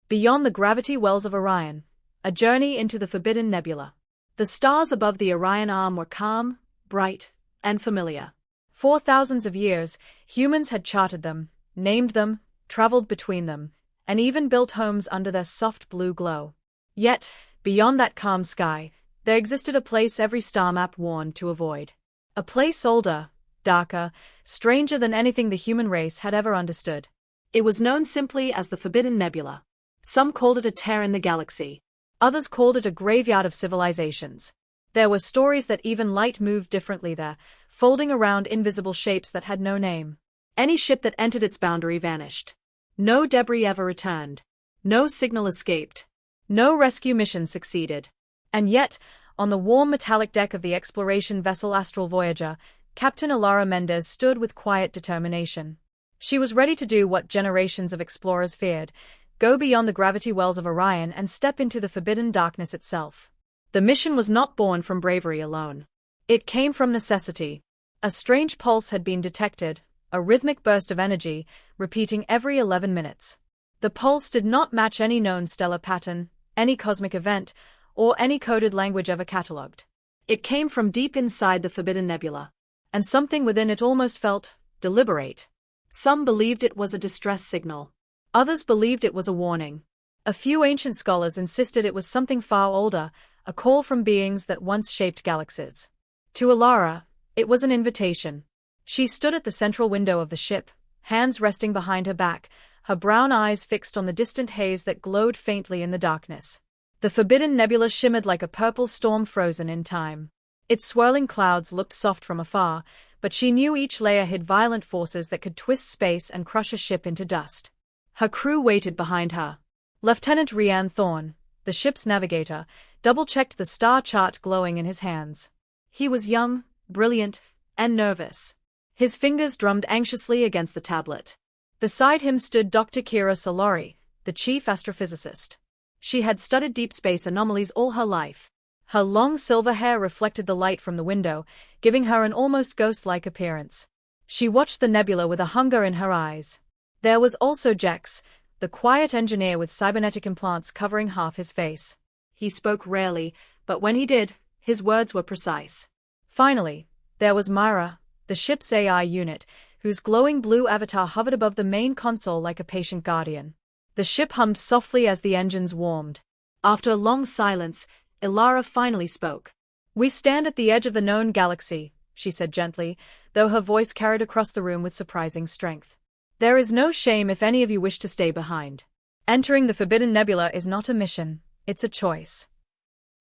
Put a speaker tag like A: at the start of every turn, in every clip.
A: Beyond the gravity wells of Orion, a journey into the Forbidden Nebula. The stars above the Orion Arm were calm, bright, and familiar. For thousands of years, humans had charted them, named them, traveled between them, and even built homes under their soft blue glow. Yet, beyond that calm sky, there existed a place every star map warned to avoid. A place older, darker, stranger than anything the human race had ever understood. It was known simply as the Forbidden Nebula. Some called it a tear in the galaxy. Others called it a graveyard of civilizations. There were stories that even light moved differently there, folding around invisible shapes that had no name. Any ship that entered its boundary vanished. No debris ever returned. No signal escaped. No rescue mission succeeded. And yet, on the warm metallic deck of the exploration vessel Astral Voyager, Captain Elara Mendez stood with quiet determination. She was ready to do what generations of explorers feared, go beyond the gravity wells of Orion and step into the forbidden darkness itself. The mission was not born from bravery alone. It came from necessity. A strange pulse had been detected, a rhythmic burst of energy, repeating every 11 minutes. The pulse did not match any known stellar pattern, any cosmic event, or any coded language ever catalogued. It came from deep inside the Forbidden Nebula, and something within it almost felt deliberate. Some believed it was a distress signal. Others believed it was a warning. A few ancient scholars insisted it was something far older, a call from beings that once shaped galaxies. To Elara, it was an invitation. She stood at the central window of the ship, hands resting behind her back, her brown eyes fixed on the distant haze that glowed faintly in the darkness. The Forbidden Nebula shimmered like a purple storm frozen in time. Its swirling clouds looked soft from afar, but she knew each layer hid violent forces that could twist space and crush a ship into dust. Her crew waited behind her. Lieutenant Rian Thorne, the ship's navigator, double-checked the star chart glowing in his hands. He was young, brilliant, and nervous. His fingers drummed anxiously against the tablet. Beside him stood Dr. Kira Solari, the chief astrophysicist. She had studied deep space anomalies all her life. Her long silver hair reflected the light from the window, giving her an almost ghost-like appearance. She watched the nebula with a hunger in her eyes. There was also Jex, the quiet engineer with cybernetic implants covering half his face. He spoke rarely, but when he did, his words were precise. Finally, there was Myra, the ship's AI unit, whose glowing blue avatar hovered above the main console like a patient guardian. The ship hummed softly as the engines warmed. After a long silence, Elara finally spoke. "We stand at the edge of the known galaxy," she said gently, though her voice carried across the room with surprising strength. "There is no shame if any of you wish to stay behind. Entering the Forbidden Nebula is not a mission, it's a choice."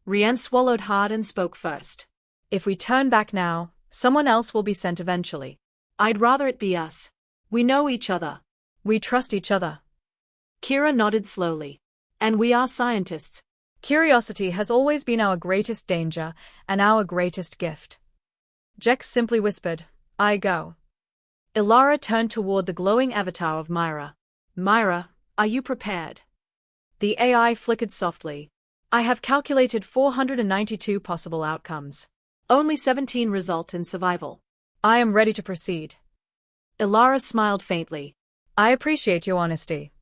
A: Rian swallowed hard and spoke first. "If we turn back now, someone else will be sent eventually. I'd rather it be us. We know each other. We trust each other." Kira nodded slowly. "And we are scientists. Curiosity has always been our greatest danger and our greatest gift." Jex simply whispered, "I go." Elara turned toward the glowing avatar of Myra. "Myra, are you prepared?" The AI flickered softly. "I have calculated 492 possible outcomes. Only 17 result in survival. I am ready to proceed." Elara smiled faintly. "I appreciate your honesty."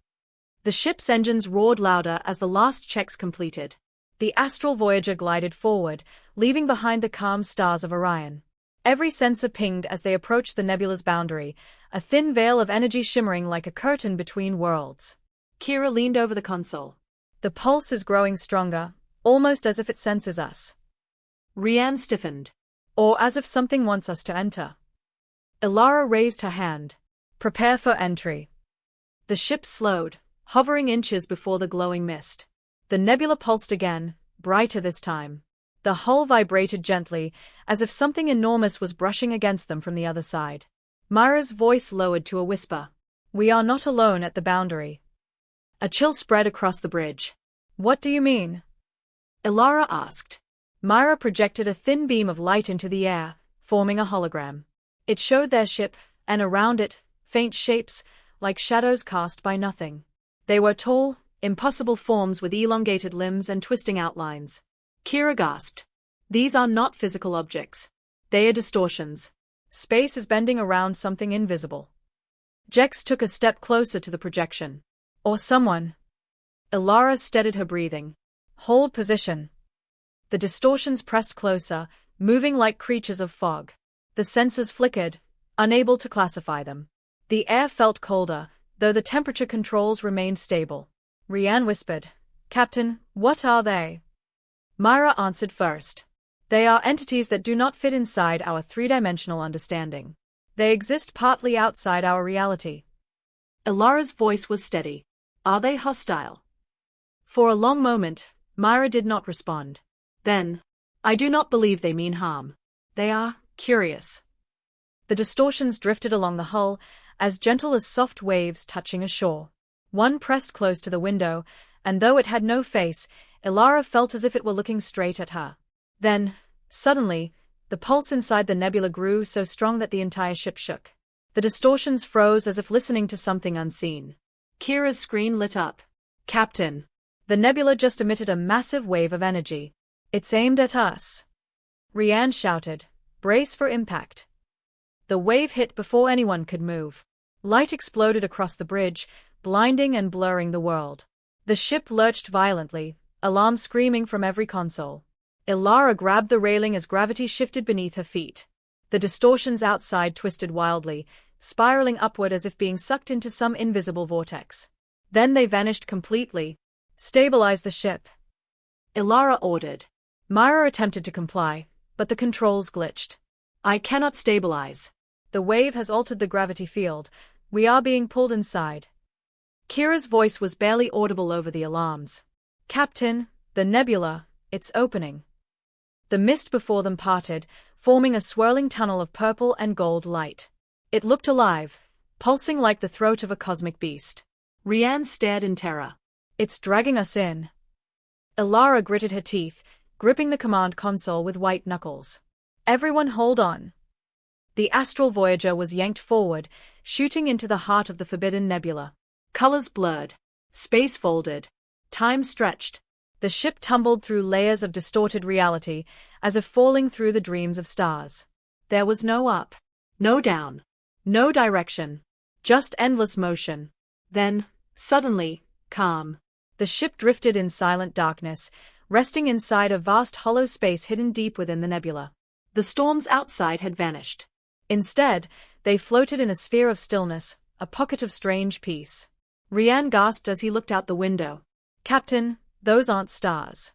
A: The ship's engines roared louder as the last checks completed. The Astral Voyager glided forward, leaving behind the calm stars of Orion. Every sensor pinged as they approached the nebula's boundary, a thin veil of energy shimmering like a curtain between worlds. Kira leaned over the console. "The pulse is growing stronger, almost as if it senses us." Rian stiffened. "Or as if something wants us to enter." Elara raised her hand. "Prepare for entry." The ship slowed, hovering inches before the glowing mist. The nebula pulsed again, brighter this time. The hull vibrated gently, as if something enormous was brushing against them from the other side. Myra's voice lowered to a whisper. "We are not alone at the boundary." A chill spread across the bridge. "What do you mean?" Elara asked. Myra projected a thin beam of light into the air, forming a hologram. It showed their ship, and around it, faint shapes, like shadows cast by nothing. They were tall, impossible forms with elongated limbs and twisting outlines. Kira gasped. "These are not physical objects. They are distortions. Space is bending around something invisible." Jex took a step closer to the projection. "Or someone." Elara steadied her breathing. Hold position. The distortions pressed closer, moving like creatures of fog. The sensors flickered, unable to classify them. The air felt colder, though the temperature controls remained stable. Rianne whispered, "Captain, what are they?" Myra answered first. "They are entities that do not fit inside our three-dimensional understanding. They exist partly outside our reality." Elara's voice was steady. "Are they hostile?" For a long moment, Myra did not respond. Then, "I do not believe they mean harm. They are curious." The distortions drifted along the hull, as gentle as soft waves touching a shore. One pressed close to the window, and though it had no face, Elara felt as if it were looking straight at her. Then, suddenly, the pulse inside the nebula grew so strong that the entire ship shook. The distortions froze as if listening to something unseen. Kira's screen lit up. "Captain, the nebula just emitted a massive wave of energy. It's aimed at us." Rianne shouted, "Brace for impact." The wave hit before anyone could move. Light exploded across the bridge, blinding and blurring the world. The ship lurched violently, alarm screaming from every console. Elara grabbed the railing as gravity shifted beneath her feet. The distortions outside twisted wildly, spiraling upward as if being sucked into some invisible vortex. Then they vanished completely. "Stabilize the ship," Elara ordered. Myra attempted to comply, but the controls glitched. "I cannot stabilize. The wave has altered the gravity field. We are being pulled inside." Kira's voice was barely audible over the alarms. "Captain, the nebula, it's opening." The mist before them parted, forming a swirling tunnel of purple and gold light. It looked alive, pulsing like the throat of a cosmic beast. Rianne stared in terror. "It's dragging us in." Elara gritted her teeth, gripping the command console with white knuckles. "Everyone hold on." The Astral Voyager was yanked forward, shooting into the heart of the Forbidden Nebula. Colors blurred. Space folded. Time stretched. The ship tumbled through layers of distorted reality, as if falling through the dreams of stars. There was no up, no down, no direction, just endless motion. Then, suddenly, calm. The ship drifted in silent darkness, resting inside a vast hollow space hidden deep within the nebula. The storms outside had vanished. Instead, they floated in a sphere of stillness, a pocket of strange peace. Rianne gasped as he looked out the window. "Captain, those aren't stars."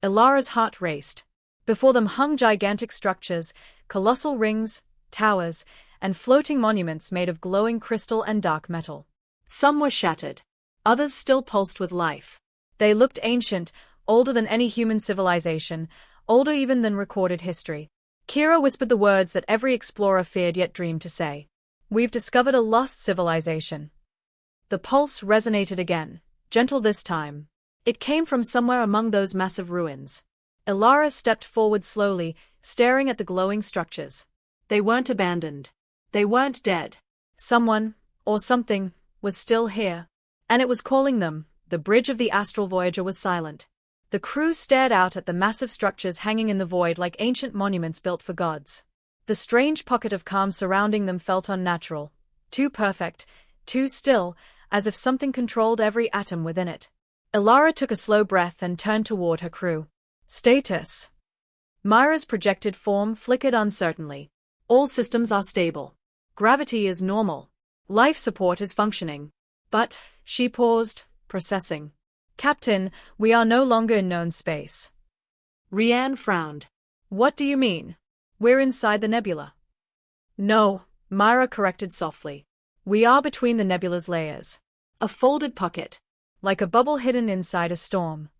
A: Elara's heart raced. Before them hung gigantic structures, colossal rings, towers, and floating monuments made of glowing crystal and dark metal. Some were shattered. Others still pulsed with life. They looked ancient, older than any human civilization, older even than recorded history. Kira whispered the words that every explorer feared yet dreamed to say. "We've discovered a lost civilization." The pulse resonated again, gentle this time. It came from somewhere among those massive ruins. Elara stepped forward slowly, staring at the glowing structures. They weren't abandoned. They weren't dead. Someone, or something, was still here. And it was calling them. The bridge of the Astral Voyager was silent. The crew stared out at the massive structures hanging in the void like ancient monuments built for gods. The strange pocket of calm surrounding them felt unnatural, too perfect, too still, as if something controlled every atom within it. Elara took a slow breath and turned toward her crew. "Status." Myra's projected form flickered uncertainly. "All systems are stable. Gravity is normal. Life support is functioning." But, she paused, processing. "Captain, we are no longer in known space." Rianne frowned. "What do you mean? We're inside the nebula." "No," Myra corrected softly. "We are between the nebula's layers. A folded pocket. Like a bubble hidden inside a storm."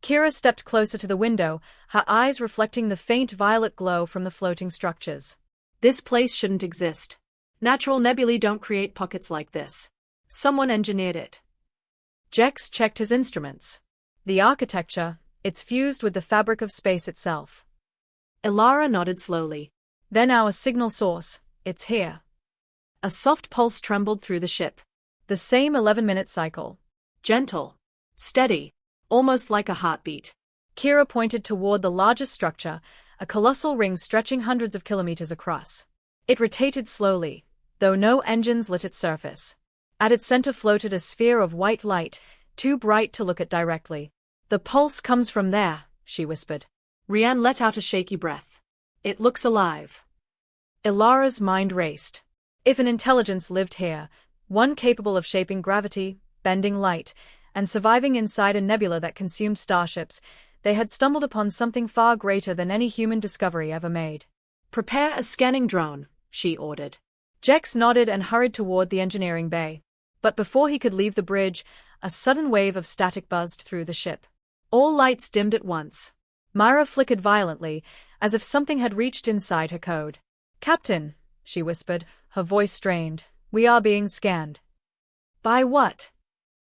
A: Kira stepped closer to the window, her eyes reflecting the faint violet glow from the floating structures. "This place shouldn't exist. Natural nebulae don't create pockets like this. Someone engineered it." Jex checked his instruments. "The architecture, it's fused with the fabric of space itself." Elara nodded slowly. "Then our signal source, it's here." A soft pulse trembled through the ship. The same 11-minute cycle. Gentle. Steady. Almost like a heartbeat. Kira pointed toward the largest structure, a colossal ring stretching hundreds of kilometers across. It rotated slowly, though no engines lit its surface. At its center floated a sphere of white light, too bright to look at directly. "The pulse comes from there," she whispered. Rian let out a shaky breath. "It looks alive." Elara's mind raced. If an intelligence lived here, one capable of shaping gravity, bending light, and surviving inside a nebula that consumed starships, they had stumbled upon something far greater than any human discovery ever made. "Prepare a scanning drone," she ordered. Jex nodded and hurried toward the engineering bay. But before he could leave the bridge, a sudden wave of static buzzed through the ship. All lights dimmed at once. Myra flickered violently, as if something had reached inside her code. "Captain," she whispered, her voice strained, "we are being scanned." "By what?"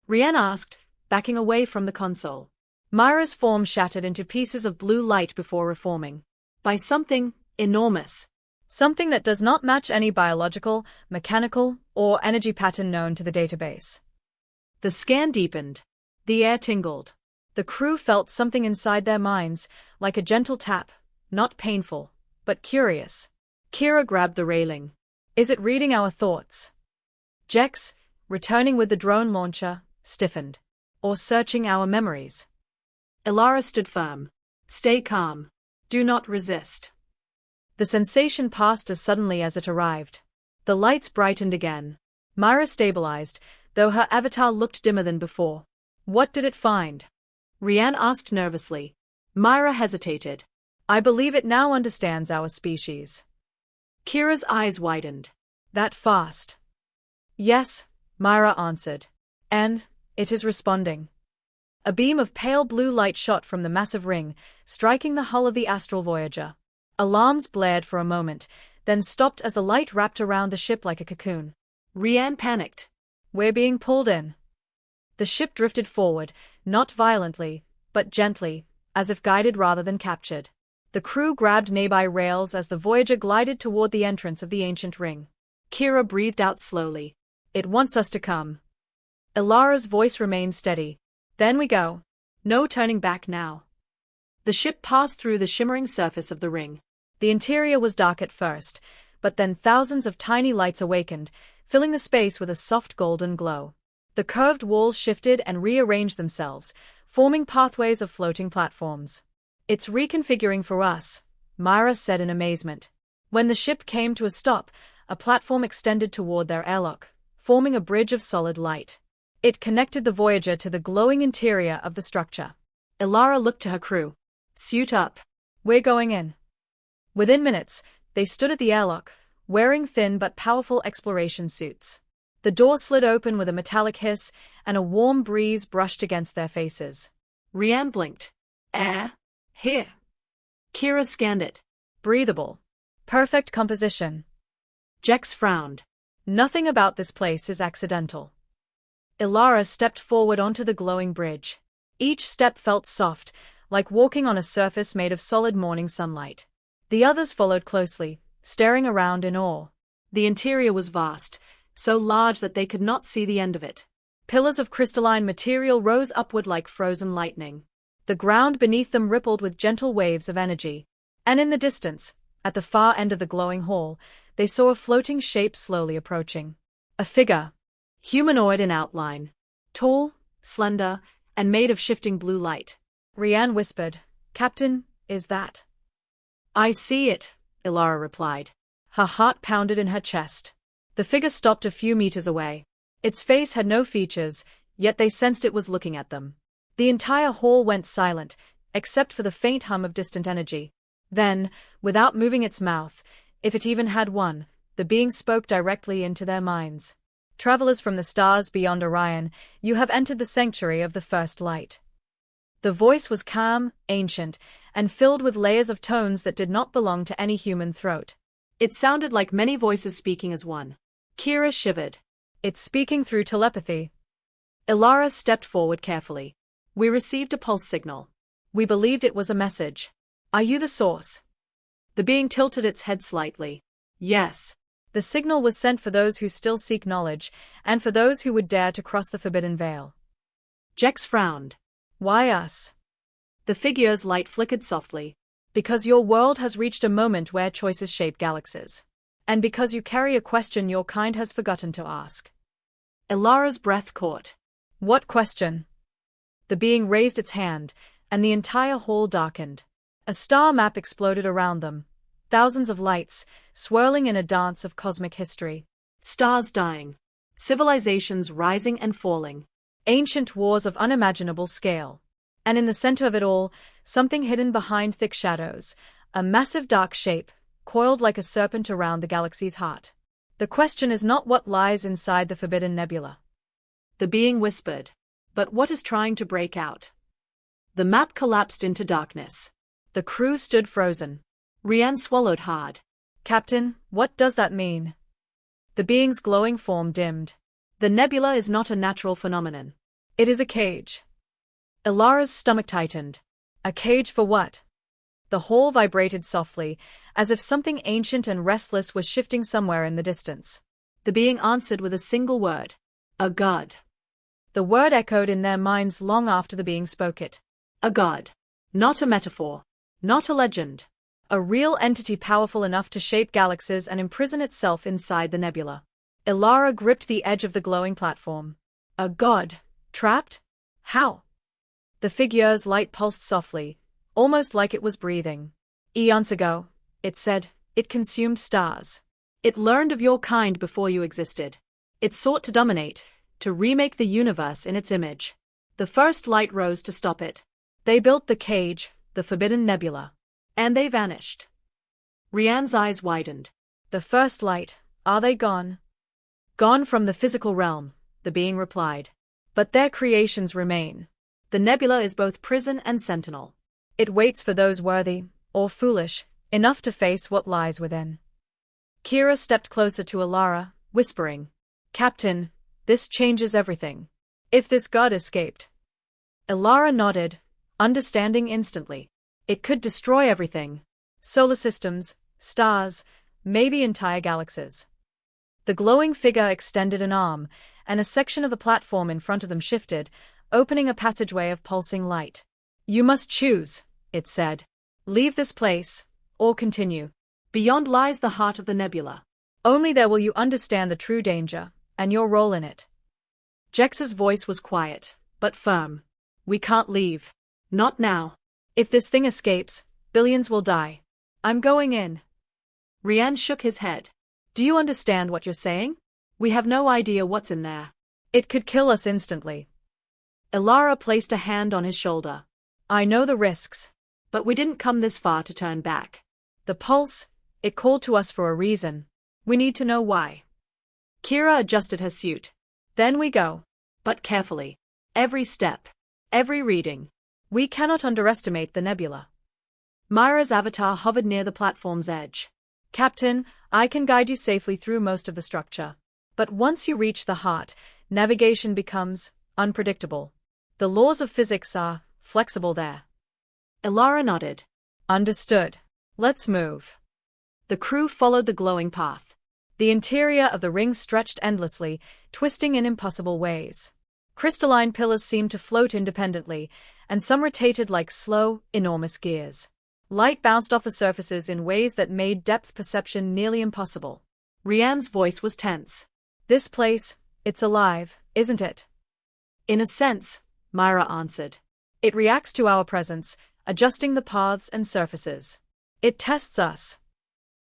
A: Rian asked, backing away from the console. Myra's form shattered into pieces of blue light before reforming. "By something enormous. Something that does not match any biological, mechanical, or energy pattern known to the database." The scan deepened. The air tingled. The crew felt something inside their minds, like a gentle tap, not painful, but curious. Kira grabbed the railing. "Is it reading our thoughts?" Jex, returning with the drone launcher, stiffened. "Or searching our memories?" Elara stood firm. "Stay calm. Do not resist." The sensation passed as suddenly as it arrived. The lights brightened again. Myra stabilized, though her avatar looked dimmer than before. "What did it find?" Rian asked nervously. Myra hesitated. "I believe it now understands our species." Kira's eyes widened. "That fast?" "Yes," Myra answered. "And it is responding." A beam of pale blue light shot from the massive ring, striking the hull of the Astral Voyager. Alarms blared for a moment, then stopped as the light wrapped around the ship like a cocoon. Rian panicked. "We're being pulled in." The ship drifted forward, not violently, but gently, as if guided rather than captured. The crew grabbed nearby rails as the Voyager glided toward the entrance of the ancient ring. Kira breathed out slowly. "It wants us to come." Elara's voice remained steady. "Then we go. No turning back now." The ship passed through the shimmering surface of the ring. The interior was dark at first, but then thousands of tiny lights awakened, filling the space with a soft golden glow. The curved walls shifted and rearranged themselves, forming pathways of floating platforms. "It's reconfiguring for us," Myra said in amazement. When the ship came to a stop, a platform extended toward their airlock, forming a bridge of solid light. It connected the Voyager to the glowing interior of the structure. Elara looked to her crew. "Suit up. We're going in." Within minutes, they stood at the airlock, wearing thin but powerful exploration suits. The door slid open with a metallic hiss, and a warm breeze brushed against their faces. Rian blinked. "Air? Here." Kira scanned it. "Breathable. Perfect composition." Jex frowned. "Nothing about this place is accidental." Elara stepped forward onto the glowing bridge. Each step felt soft, like walking on a surface made of solid morning sunlight. The others followed closely, staring around in awe. The interior was vast, so large that they could not see the end of it. Pillars of crystalline material rose upward like frozen lightning. The ground beneath them rippled with gentle waves of energy. And in the distance, at the far end of the glowing hall, they saw a floating shape slowly approaching. A figure. Humanoid in outline. Tall, slender, and made of shifting blue light. Rian whispered, "Captain, is that?" "I see it," Elara replied. Her heart pounded in her chest. The figure stopped a few meters away. Its face had no features, yet they sensed it was looking at them. The entire hall went silent, except for the faint hum of distant energy. Then, without moving its mouth, if it even had one, the being spoke directly into their minds. "Travelers from the stars beyond Orion, you have entered the sanctuary of the first light." The voice was calm, ancient, and filled with layers of tones that did not belong to any human throat. It sounded like many voices speaking as one. Kira shivered. "It's speaking through telepathy." Elara stepped forward carefully. "We received a pulse signal. We believed it was a message. Are you the source?" The being tilted its head slightly. "Yes." The signal was sent for those who still seek knowledge, and for those who would dare to cross the forbidden veil. Jex frowned. "Why us?" The figure's light flickered softly. "Because your world has reached a moment where choices shape galaxies. And because you carry a question your kind has forgotten to ask." Elara's breath caught. "What question?" The being raised its hand, and the entire hall darkened. A star map exploded around them. Thousands of lights, swirling in a dance of cosmic history. Stars dying. Civilizations rising and falling. Ancient wars of unimaginable scale. And in the center of it all, something hidden behind thick shadows, a massive dark shape, coiled like a serpent around the galaxy's heart. The question is not what lies inside the Forbidden Nebula. The being whispered. But what is trying to break out? The map collapsed into darkness. The crew stood frozen. Rian swallowed hard. Captain, what does that mean? The being's glowing form dimmed. The nebula is not a natural phenomenon. It is a cage. Elara's stomach tightened. A cage for what? The hall vibrated softly, as if something ancient and restless was shifting somewhere in the distance. The being answered with a single word. A god. The word echoed in their minds long after the being spoke it. A god. Not a metaphor. Not a legend. A real entity powerful enough to shape galaxies and imprison itself inside the nebula. Elara gripped the edge of the glowing platform. A god. Trapped? How? The figure's light pulsed softly, almost like it was breathing. Eons ago, it said, it consumed stars. It learned of your kind before you existed. It sought to dominate, to remake the universe in its image. The first light rose to stop it. They built the cage, the Forbidden Nebula. And they vanished. Rian's eyes widened. The first light, are they gone? Gone from the physical realm, the being replied. But their creations remain. The nebula is both prison and sentinel. It waits for those worthy, or foolish, enough to face what lies within. Kira stepped closer to Elara, whispering, Captain, this changes everything. If this god escaped. Elara nodded, understanding instantly. It could destroy everything. Solar systems, stars, maybe entire galaxies. The glowing figure extended an arm, and a section of the platform in front of them shifted, opening a passageway of pulsing light. You must choose, it said. Leave this place, or continue. Beyond lies the heart of the nebula. Only there will you understand the true danger, and your role in it. Jex's voice was quiet, but firm. We can't leave. Not now. If this thing escapes, billions will die. I'm going in. Rian shook his head. Do you understand what you're saying? We have no idea what's in there. It could kill us instantly. Elara placed a hand on his shoulder. I know the risks. But we didn't come this far to turn back. The pulse, it called to us for a reason. We need to know why. Kira adjusted her suit. Then we go. But carefully. Every step. Every reading. We cannot underestimate the nebula. Myra's avatar hovered near the platform's edge. Captain, I can guide you safely through most of the structure. But once you reach the heart, navigation becomes unpredictable. The laws of physics are flexible there. Elara nodded. Understood. Let's move. The crew followed the glowing path. The interior of the ring stretched endlessly, twisting in impossible ways. Crystalline pillars seemed to float independently, and some rotated like slow, enormous gears. Light bounced off the surfaces in ways that made depth perception nearly impossible. Rian's voice was tense. This place, it's alive, isn't it? In a sense, Myra answered. It reacts to our presence, adjusting the paths and surfaces. It tests us.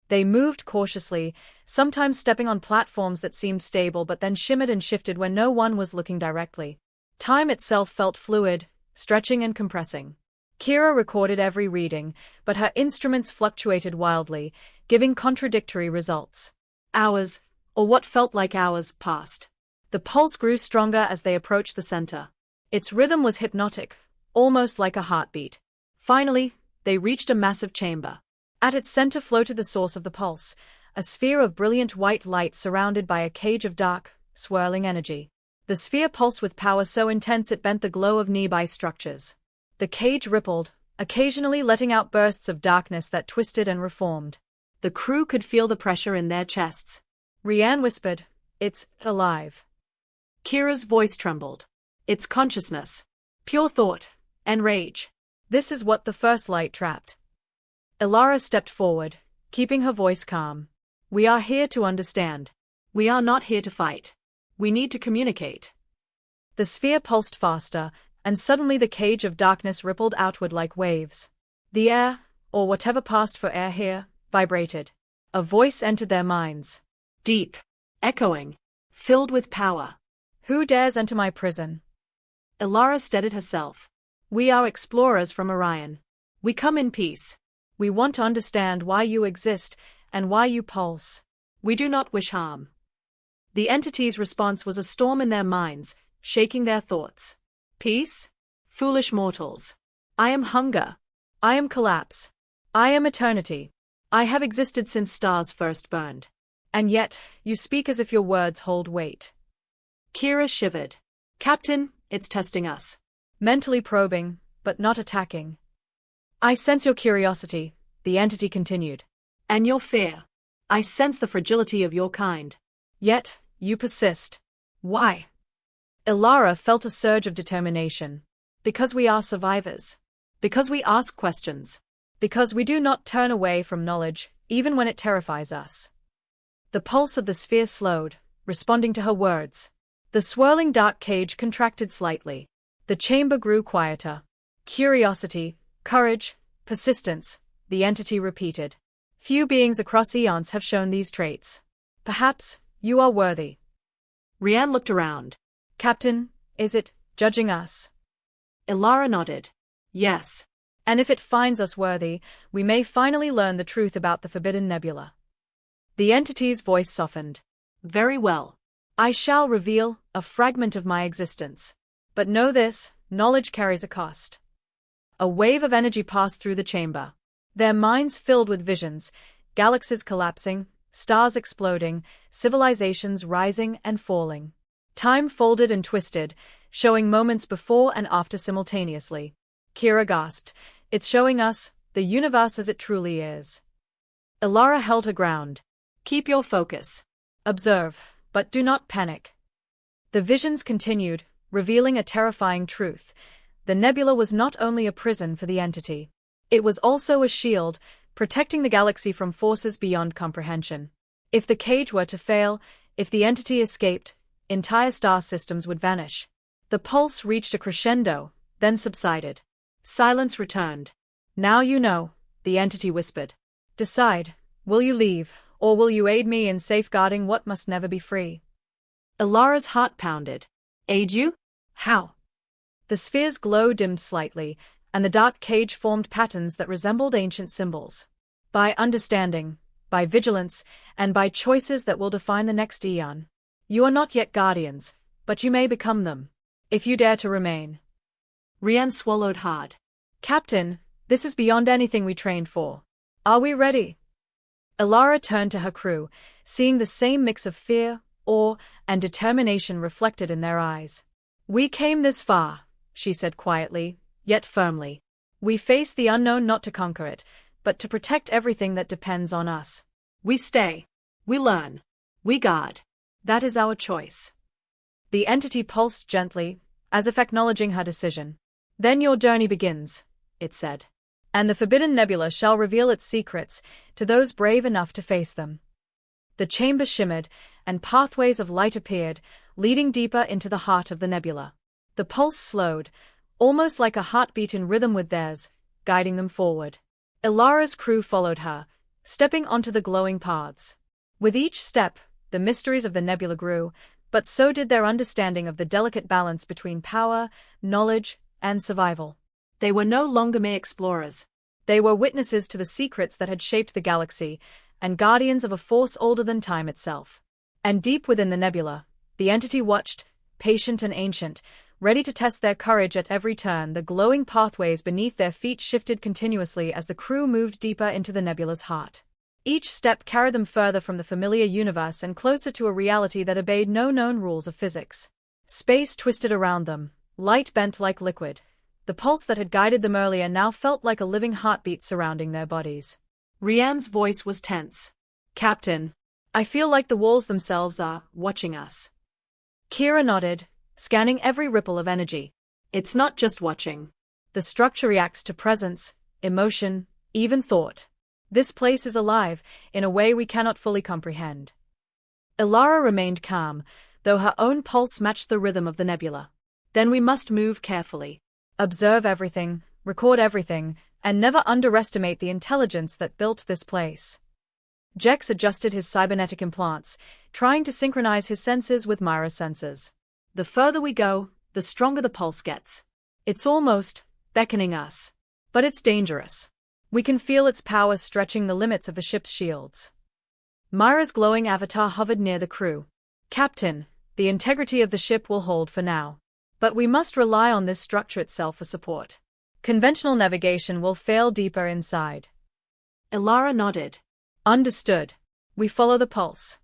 A: They moved cautiously, sometimes stepping on platforms that seemed stable but then shimmered and shifted when no one was looking directly. Time itself felt fluid, stretching and compressing. Kira recorded every reading, but her instruments fluctuated wildly, giving contradictory results. Hours, or what felt like hours, passed. The pulse grew stronger as they approached the center. Its rhythm was hypnotic, almost like a heartbeat. Finally, they reached a massive chamber. At its center floated the source of the pulse, a sphere of brilliant white light surrounded by a cage of dark, swirling energy. The sphere pulsed with power so intense it bent the glow of nearby structures. The cage rippled, occasionally letting out bursts of darkness that twisted and reformed. The crew could feel the pressure in their chests. Rian whispered, It's alive. Kira's voice trembled. It's consciousness. Pure thought. And rage. This is what the first light trapped. Elara stepped forward, keeping her voice calm. We are here to understand. We are not here to fight. We need to communicate. The sphere pulsed faster, and suddenly the cage of darkness rippled outward like waves. The air, or whatever passed for air here, vibrated. A voice entered their minds.
B: Deep, echoing, filled with power.
A: Who dares enter my prison?
B: Elara steadied herself. We are explorers from Orion. We come in peace.
A: We want to understand why you exist and why you pulse.
B: We do not wish harm. The entity's response was a storm in their minds, shaking their thoughts. Peace? Foolish mortals. I am hunger.
A: I am collapse. I am eternity.
B: I have existed since stars first burned.
A: And yet, you speak as if your words hold weight.
B: Kira shivered. Captain, it's testing us.
A: Mentally probing, but not attacking. I sense your curiosity, the entity continued.
B: And your fear. I sense the fragility of your kind.
A: Yet, you persist.
B: Why?
A: Elara felt a surge of determination. Because we are survivors.
B: Because we ask questions.
A: Because we do not turn away from knowledge, even when it terrifies us. The pulse of the sphere slowed, responding to her words. The swirling dark cage contracted slightly. The chamber grew quieter. Curiosity, courage, persistence, the entity repeated. Few beings across eons have shown these traits. Perhaps, you are worthy.
B: Rian looked around.
A: Captain, is it judging us?
B: Elara nodded. Yes.
A: And if it finds us worthy, we may finally learn the truth about the Forbidden Nebula. The entity's voice softened.
B: Very well.
A: I shall reveal a fragment of my existence. But know this, knowledge carries a cost. A wave of energy passed through the chamber. Their minds filled with visions, galaxies collapsing, stars exploding, civilizations rising and falling. Time folded and twisted, showing moments before and after simultaneously. Kira gasped. It's showing us the universe as it truly is. Elara held her ground.
B: Keep your focus.
A: Observe, but do not panic. The visions continued, revealing a terrifying truth. The nebula was not only a prison for the entity. It was also a shield, protecting the galaxy from forces beyond comprehension. If the cage were to fail, if the entity escaped, entire star systems would vanish. The pulse reached a crescendo, then subsided. Silence returned. Now you know, the entity whispered. Decide, will you leave, or will you aid me in safeguarding what must never be free?
B: Elara's heart pounded. Aid you? How?
A: The sphere's glow dimmed slightly, and the dark cage formed patterns that resembled ancient symbols. By understanding, by vigilance, and by choices that will define the next eon. You are not yet guardians, but you may become them. If you dare to remain.
B: Rian swallowed hard.
A: Captain, this is beyond anything we trained for. Are we ready? Elara turned to her crew, seeing the same mix of fear, awe, and determination reflected in their eyes. We came this far, she said quietly, yet firmly. We face the unknown not to conquer it, but to protect everything that depends on us.
B: We stay. We learn. We guard. That is our choice.
A: The entity pulsed gently, as if acknowledging her decision. Then your journey begins, it said. And the Forbidden Nebula shall reveal its secrets to those brave enough to face them. The chamber shimmered, and pathways of light appeared, leading deeper into the heart of the nebula. The pulse slowed, almost like a heartbeat in rhythm with theirs, guiding them forward. Elara's crew followed her, stepping onto the glowing paths. With each step, the mysteries of the nebula grew, but so did their understanding of the delicate balance between power, knowledge, and survival.
B: They were no longer mere explorers.
A: They were witnesses to the secrets that had shaped the galaxy, and guardians of a force older than time itself. And deep within the nebula, the entity watched, patient and ancient, ready to test their courage at every turn. The glowing pathways beneath their feet shifted continuously as the crew moved deeper into the nebula's heart. Each step carried them further from the familiar universe and closer to a reality that obeyed no known rules of physics. Space twisted around them, light bent like liquid. The pulse that had guided them earlier now felt like a living heartbeat surrounding their bodies.
B: Rian's voice was tense. Captain, I feel like the walls themselves are watching us.
A: Kira nodded, scanning every ripple of energy.
B: It's not just watching.
A: The structure reacts to presence, emotion, even thought. This place is alive, in a way we cannot fully comprehend. Elara remained calm, though her own pulse matched the rhythm of the nebula.
B: Then we must move carefully.
A: Observe everything, record everything, and never underestimate the intelligence that built this place. Jex adjusted his cybernetic implants, trying to synchronize his senses with Myra's senses.
B: The further we go, the stronger the pulse gets. It's almost beckoning us.
A: But it's dangerous. We can feel its power stretching the limits of the ship's shields. Myra's glowing avatar hovered near the crew. Captain, the integrity of the ship will hold for now. But we must rely on this structure itself for support. Conventional navigation will fail deeper inside.
B: Elara nodded.
A: Understood. We follow the pulse.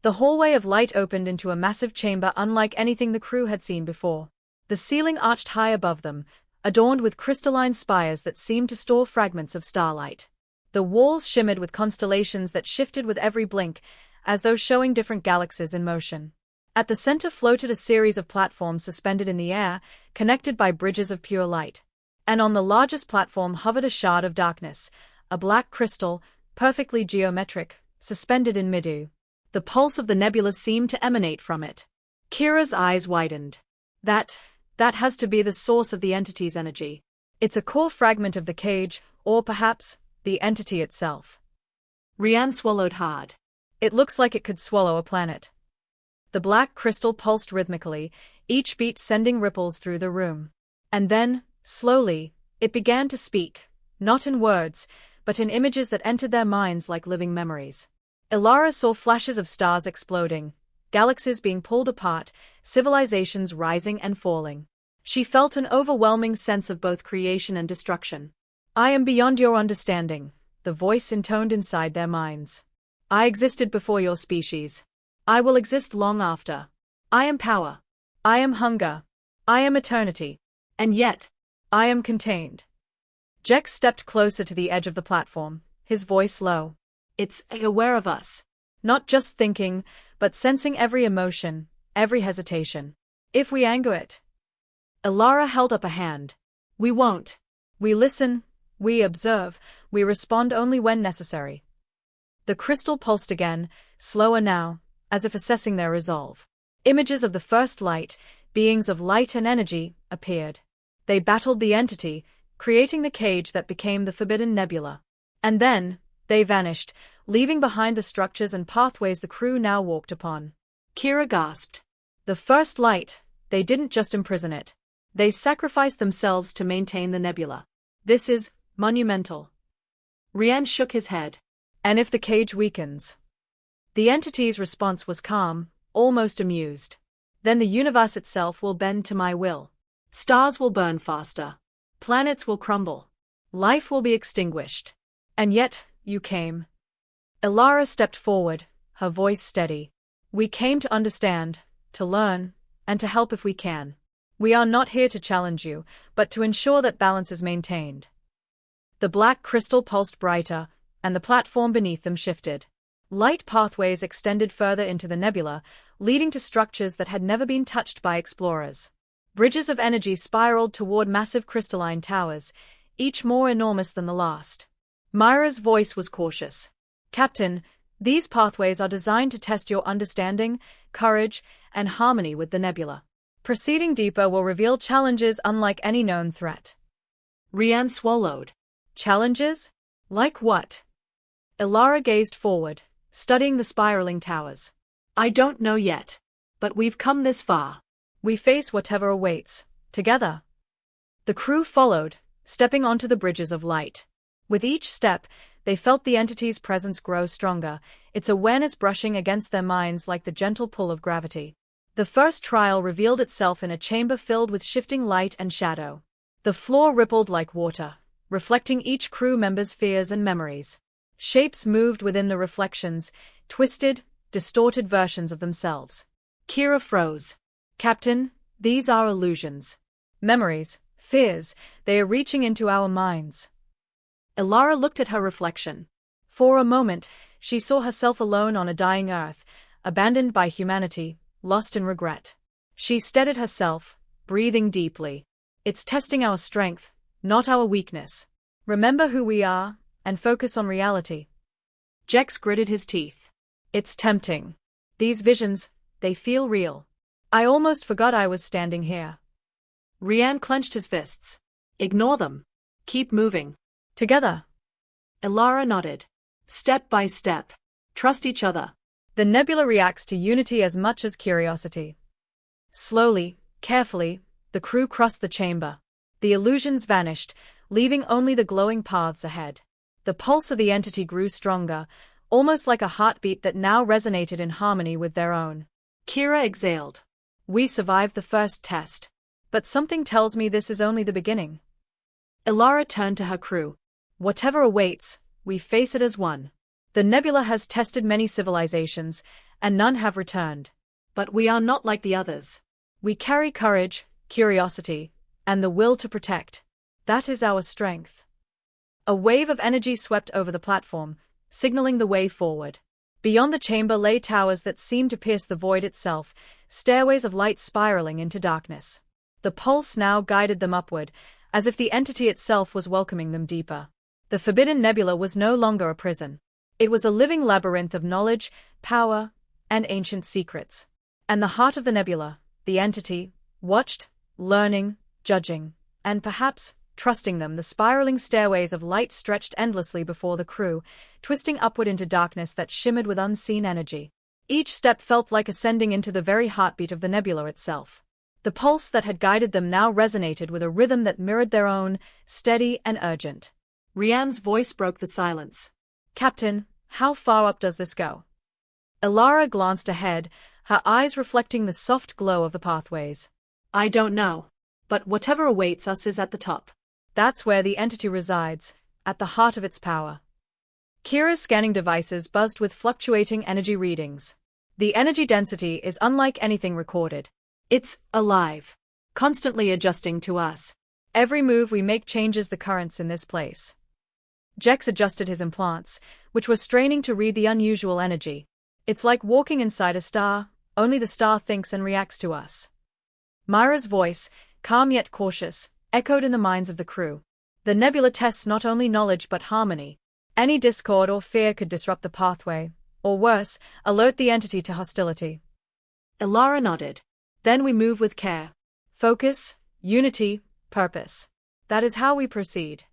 A: The hallway of light opened into a massive chamber unlike anything the crew had seen before. The ceiling arched high above them, adorned with crystalline spires that seemed to store fragments of starlight. The walls shimmered with constellations that shifted with every blink, as though showing different galaxies in motion. At the center floated a series of platforms suspended in the air, connected by bridges of pure light. And on the largest platform hovered a shard of darkness, a black crystal, perfectly geometric, suspended in midair.
B: The pulse of the nebula seemed to emanate from it. Kira's eyes widened. That has to be the source of the entity's energy.
A: It's a core fragment of the cage, or perhaps, the entity itself.
B: Rian swallowed hard.
A: It looks like it could swallow a planet. The black crystal pulsed rhythmically, each beat sending ripples through the room. And then, slowly, it began to speak, not in words, but in images that entered their minds like living memories. Elara saw flashes of stars exploding, galaxies being pulled apart, civilizations rising and falling. She felt an overwhelming sense of both creation and destruction. I am beyond your understanding, the voice intoned inside their minds. I existed before your species. I will exist long after. I am power. I am hunger. I am eternity.
B: And yet,
A: I am contained. Jex stepped closer to the edge of the platform, his voice low.
B: It's aware of us.
A: Not just thinking, but sensing every emotion, every hesitation. If we anger it.
B: Elara held up a hand. We won't.
A: We listen, we observe, we respond only when necessary. The crystal pulsed again, slower now, as if assessing their resolve. Images of the first light, beings of light and energy, appeared. They battled the entity, creating the cage that became the Forbidden Nebula. And then, they vanished, leaving behind the structures and pathways the crew now walked upon.
B: Kira gasped.
A: The first light, they didn't just imprison it. They sacrificed themselves to maintain the nebula. This is monumental.
B: Rian shook his head.
A: And if the cage weakens? The entity's response was calm, almost amused. Then the universe itself will bend to my will.
B: Stars will burn faster. Planets will crumble.
A: Life will be extinguished. And yet, you came. Elara stepped forward, her voice steady. We came to understand, to learn, and to help if we can. We are not here to challenge you, but to ensure that balance is maintained. The black crystal pulsed brighter, and the platform beneath them shifted. Light pathways extended further into the nebula, leading to structures that had never been touched by explorers. Bridges of energy spiraled toward massive crystalline towers, each more enormous than the last. Myra's voice was cautious. Captain, these pathways are designed to test your understanding, courage, and harmony with the nebula. Proceeding deeper will reveal challenges unlike any known threat.
B: Rian swallowed.
A: Challenges? Like what? Elara gazed forward, studying the spiraling towers.
B: I don't know yet. But we've come this far.
A: We face whatever awaits, together. The crew followed, stepping onto the bridges of light. With each step, they felt the entity's presence grow stronger, its awareness brushing against their minds like the gentle pull of gravity. The first trial revealed itself in a chamber filled with shifting light and shadow. The floor rippled like water, reflecting each crew member's fears and memories. Shapes moved within the reflections, twisted, distorted versions of themselves.
B: Kira froze.
A: Captain, these are illusions. Memories, fears, they are reaching into our minds.
B: Elara looked at her reflection.
A: For a moment, she saw herself alone on a dying earth, abandoned by humanity, lost in regret. She steadied herself, breathing deeply. It's testing our strength, not our weakness. Remember who we are, and focus on reality.
B: Jex gritted his teeth.
A: It's tempting. These visions, they feel real. I almost forgot I was standing here,
B: Rian clenched his fists. Ignore them. Keep moving.
A: Together.
B: Elara nodded. Step by step. Trust each other.
A: The nebula reacts to unity as much as curiosity. Slowly, carefully, the crew crossed the chamber. The illusions vanished, leaving only the glowing paths ahead. The pulse of the entity grew stronger, almost like a heartbeat that now resonated in harmony with their own.
B: Kira exhaled.
A: We survived the first test. But something tells me this is only the beginning.
B: Elara turned to her crew.
A: Whatever awaits, we face it as one. The nebula has tested many civilizations, and none have returned.
B: But we are not like the others.
A: We carry courage, curiosity, and the will to protect. That is our strength. A wave of energy swept over the platform, signaling the way forward. Beyond the chamber lay towers that seemed to pierce the void itself, stairways of light spiraling into darkness. The pulse now guided them upward, as if the entity itself was welcoming them deeper. The Forbidden Nebula was no longer a prison. It was a living labyrinth of knowledge, power, and ancient secrets. And the heart of the nebula, the entity, watched, learning, judging, and perhaps trusting them. The spiraling stairways of light stretched endlessly before the crew, twisting upward into darkness that shimmered with unseen energy. Each step felt like ascending into the very heartbeat of the nebula itself. The pulse that had guided them now resonated with a rhythm that mirrored their own, steady and urgent.
B: Rian's voice broke the silence.
A: Captain, how far up does this go? Elara glanced ahead, her eyes reflecting the soft glow of the pathways.
B: I don't know. But whatever awaits us is at the top.
A: That's where the entity resides, at the heart of its power. Kira's scanning devices buzzed with fluctuating energy readings. The energy density is unlike anything recorded.
B: It's alive, constantly adjusting to us.
A: Every move we make changes the currents in this place. Jex adjusted his implants, which were straining to read the unusual energy. It's like walking inside a star, only the star thinks and reacts to us. Myra's voice, calm yet cautious, echoed in the minds of the crew. The nebula tests not only knowledge but harmony. Any discord or fear could disrupt the pathway, or worse, alert the entity to hostility.
B: Elara nodded. Then we move with care.
A: Focus, unity, purpose. That is how we proceed.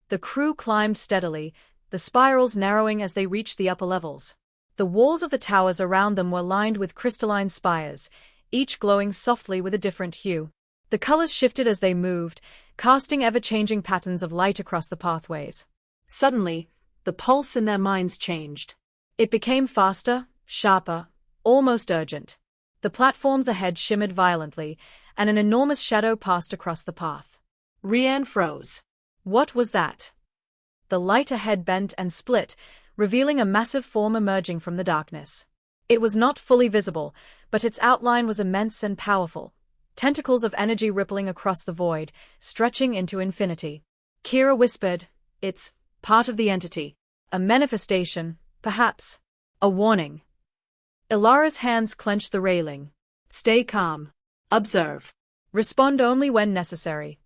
A: The crew climbed steadily, the spirals narrowing as they reached the upper levels. The walls of the towers around them were lined with crystalline spires, each glowing softly with a different hue. The colors shifted as they moved, casting ever-changing patterns of light across the pathways.
B: Suddenly, the pulse in their minds changed.
A: It became faster, sharper, almost urgent. The platforms ahead shimmered violently, and an enormous shadow passed across the path.
B: Rian froze.
A: What was that? The light ahead bent and split, revealing a massive form emerging from the darkness. It was not fully visible, but its outline was immense and powerful. Tentacles of energy rippling across the void, stretching into infinity. Kira whispered, "It's part of the entity. A manifestation, perhaps. A warning." Elara's hands clenched the railing.
B: "Stay calm. Observe.
A: Respond only when necessary."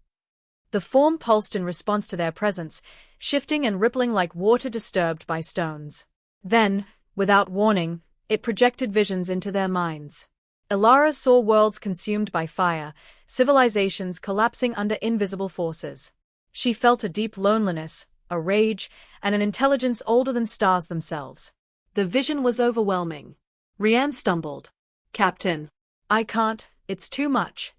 A: The form pulsed in response to their presence, shifting and rippling like water disturbed by stones. Then, without warning, it projected visions into their minds. Elara saw worlds consumed by fire, civilizations collapsing under invisible forces. She felt a deep loneliness, a rage, and an intelligence older than stars themselves.
B: The vision was overwhelming. Rian stumbled. "Captain."
A: "I can't, it's too much."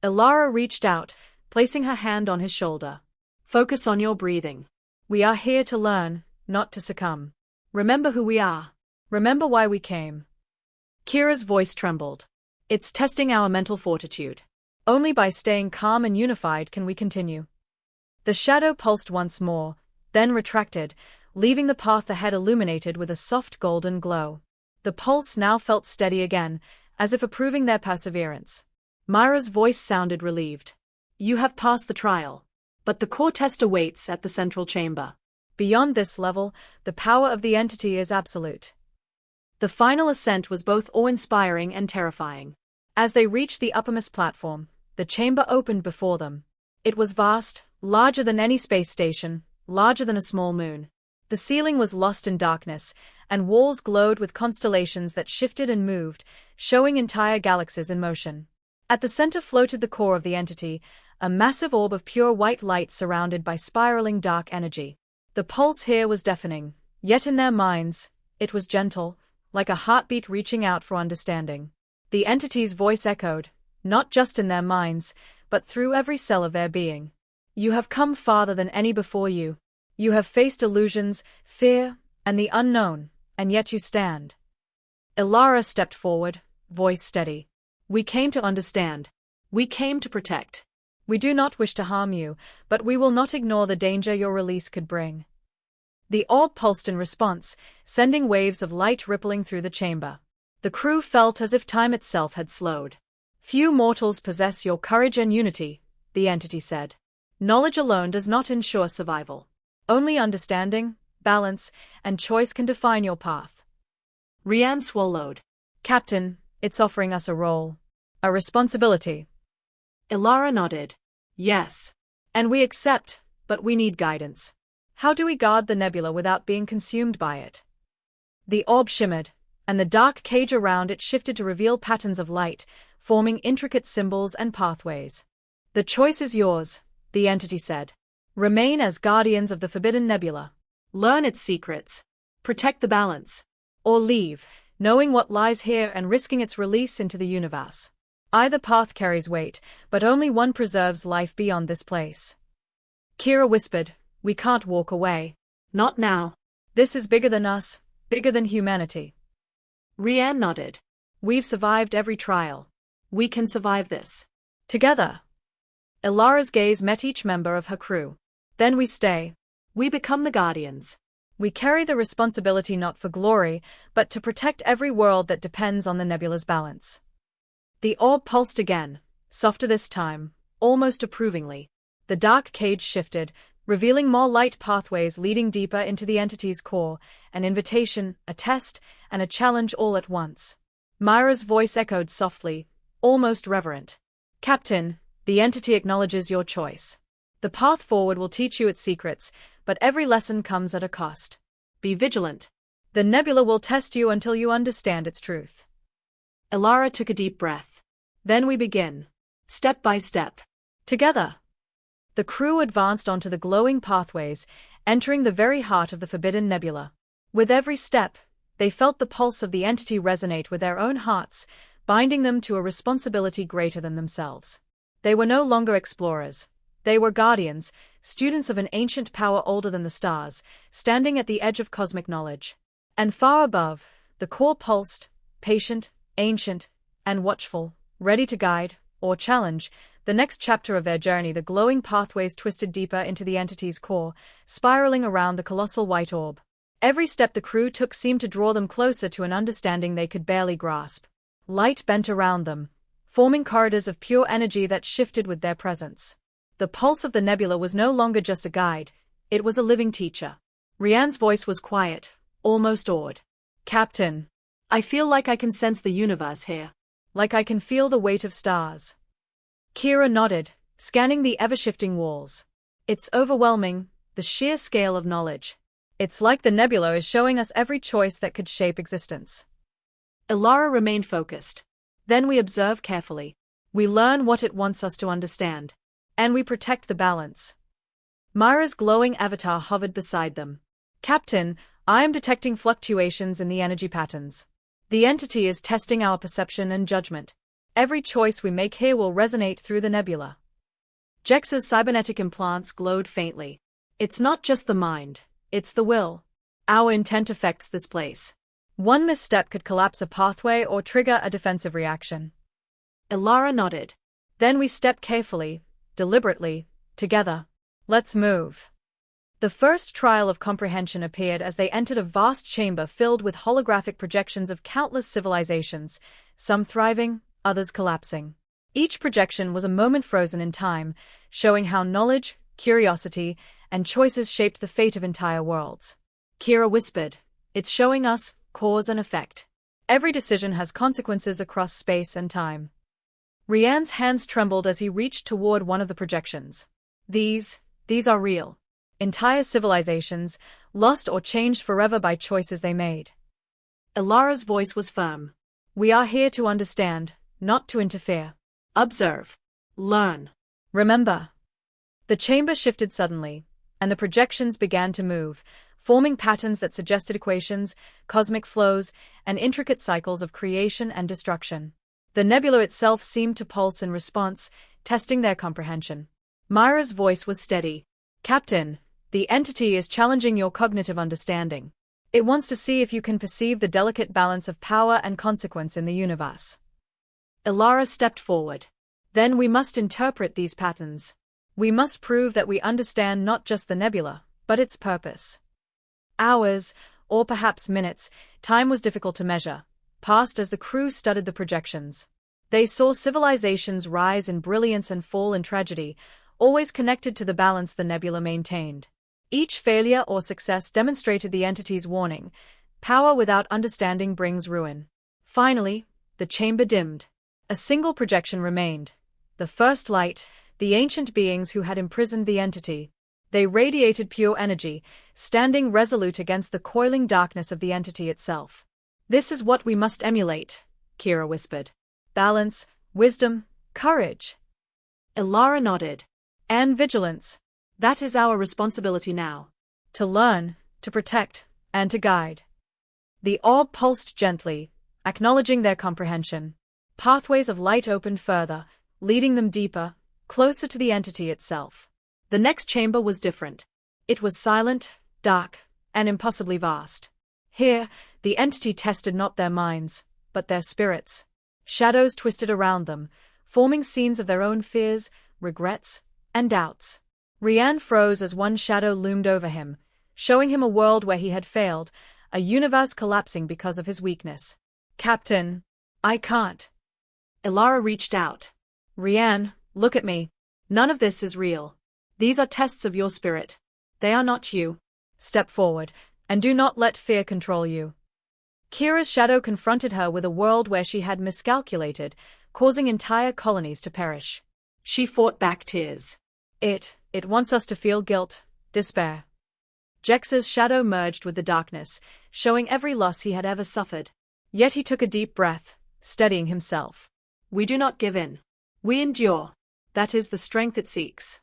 A: Elara reached out, placing her hand on his shoulder.
B: "Focus on your breathing.
A: We are here to learn, not to succumb.
B: Remember who we are.
A: Remember why we came."
B: Kira's voice trembled. "It's testing our mental fortitude.
A: Only by staying calm and unified can we continue." The shadow pulsed once more, then retracted, leaving the path ahead illuminated with a soft golden glow. The pulse now felt steady again, as if approving their perseverance. Myra's voice sounded relieved.
B: "You have passed the trial. But the core test awaits at the central chamber.
A: Beyond this level, the power of the entity is absolute."
B: The final ascent was both awe-inspiring and terrifying.
A: As they reached the uppermost platform, the chamber opened before them. It was vast, larger than any space station, larger than a small moon. The ceiling was lost in darkness, and walls glowed with constellations that shifted and moved, showing entire galaxies in motion. At the center floated the core of the entity, a massive orb of pure white light surrounded by spiraling dark energy. The pulse here was deafening, yet in their minds, it was gentle, like a heartbeat reaching out for understanding. The entity's voice echoed, not just in their minds, but through every cell of their being. You have come farther than any before you. You have faced illusions, fear, and the unknown, and yet you stand. Elara stepped forward, voice steady. We came to understand. We came to protect. We do not wish to harm you, but we will not ignore the danger your release could bring. The orb pulsed in response, sending waves of light rippling through the chamber. The crew felt as if time itself had slowed. Few mortals possess your courage and unity, the entity said. Knowledge alone does not ensure survival. Only understanding, balance, and choice can define your path.
B: Rian swallowed.
A: Captain, it's offering us a role. A responsibility.
B: Elara nodded. Yes.
A: And we accept, but we need guidance. How do we guard the nebula without being consumed by it? The orb shimmered, and the dark cage around it shifted to reveal patterns of light, forming intricate symbols and pathways. The choice is yours, the entity said. Remain as guardians of the Forbidden Nebula.
B: Learn its secrets. Protect the balance.
A: Or leave, knowing what lies here and risking its release into the universe. Either path carries weight, but only one preserves life beyond this place. Kira whispered, we can't walk away.
B: Not now.
A: This is bigger than us, bigger than humanity.
B: Rian nodded.
A: We've survived every trial.
B: We can survive this.
A: Together. Elara's gaze met each member of her crew. Then we stay.
B: We become the guardians.
A: We carry the responsibility not for glory, but to protect every world that depends on the nebula's balance. The orb pulsed again, softer this time, almost approvingly. The dark cage shifted, revealing more light pathways leading deeper into the entity's core, an invitation, a test, and a challenge all at once. Myra's voice echoed softly, almost reverent. Captain, the entity acknowledges your choice. The path forward will teach you its secrets, but every lesson comes at a cost.
B: Be vigilant.
A: The nebula will test you until you understand its truth.
B: Elara took a deep breath.
A: Then we begin.
B: Step by step.
A: Together. The crew advanced onto the glowing pathways, entering the very heart of the Forbidden Nebula. With every step, they felt the pulse of the entity resonate with their own hearts, binding them to a responsibility greater than themselves. They were no longer explorers. They were guardians, students of an ancient power older than the stars, standing at the edge of cosmic knowledge. And far above, the core pulsed, patient, ancient, and watchful, ready to guide, or challenge, the next chapter of their journey. The glowing pathways twisted deeper into the entity's core, spiraling around the colossal white orb. Every step the crew took seemed to draw them closer to an understanding they could barely grasp. Light bent around them, forming corridors of pure energy that shifted with their presence. The pulse of the nebula was no longer just a guide, it was a living teacher.
B: Rian's voice was quiet, almost awed.
A: Captain,
B: I feel like I can sense the universe here.
A: Like I can feel the weight of stars. Kira nodded, scanning the ever-shifting walls. It's overwhelming, the sheer scale of knowledge. It's like the nebula is showing us every choice that could shape existence.
B: Elara remained focused.
A: Then we observe carefully. We learn what it wants us to understand. And we protect the balance. Myra's glowing avatar hovered beside them. Captain, I am detecting fluctuations in the energy patterns. The entity is testing our perception and judgment. Every choice we make here will resonate through the nebula.
B: Jex's cybernetic implants glowed faintly. It's not just the mind, it's the will. Our intent affects this place.
A: One misstep could collapse a pathway or trigger a defensive reaction.
B: Elara nodded.
A: Then we step carefully, deliberately, together. Let's move. The first trial of comprehension appeared as they entered a vast chamber filled with holographic projections of countless civilizations, some thriving, others collapsing. Each projection was a moment frozen in time, showing how knowledge, curiosity, and choices shaped the fate of entire worlds.
B: Kira whispered, it's showing us cause and effect.
A: Every decision has consequences across space and time. Rian's hands trembled as he reached toward one of the projections. These are real. Entire civilizations, lost or changed forever by choices they made.
B: Elara's voice was firm.
A: We are here to understand, not to interfere.
B: Observe. Learn.
A: Remember. The chamber shifted suddenly, and the projections began to move, forming patterns that suggested equations, cosmic flows, and intricate cycles of creation and destruction. The nebula itself seemed to pulse in response, testing their comprehension. Myra's voice was steady. Captain, the entity is challenging your cognitive understanding. It wants to see if you can perceive the delicate balance of power and consequence in the universe.
B: Elara stepped forward.
A: Then we must interpret these patterns. We must prove that we understand not just the nebula, but its purpose. Hours, or perhaps minutes, time was difficult to measure, passed as the crew studied the projections. They saw civilizations rise in brilliance and fall in tragedy, always connected to the balance the nebula maintained. Each failure or success demonstrated the entity's warning: power without understanding brings ruin. Finally, the chamber dimmed. A single projection remained. The first light, the ancient beings who had imprisoned the entity. They radiated pure energy, standing resolute against the coiling darkness of the entity itself.
B: This is what we must emulate, Kira whispered.
A: Balance, wisdom, courage.
B: Elara nodded.
A: And vigilance.
B: That is our responsibility now.
A: To learn, to protect, and to guide. The orb pulsed gently, acknowledging their comprehension. Pathways of light opened further, leading them deeper, closer to the entity itself.
B: The next chamber was different.
A: It was silent, dark, and impossibly vast. Here, the entity tested not their minds, but their spirits. Shadows twisted around them, forming scenes of their own fears, regrets, and doubts. Rian froze as one shadow loomed over him, showing him a world where he had failed, a universe collapsing because of his weakness. Captain, I can't.
B: Elara reached out.
A: Rian, look at me.
B: None of this is real. These are tests of your spirit. They are not you.
A: Step forward, and do not let fear control you. Kira's shadow confronted her with a world where she had miscalculated, causing entire colonies to perish.
B: She fought back tears.
A: It wants us to feel guilt, despair. Jex's shadow merged with the darkness, showing every loss he had ever suffered. Yet he took a deep breath, steadying himself.
B: We do not give in. We endure. That is the strength it seeks.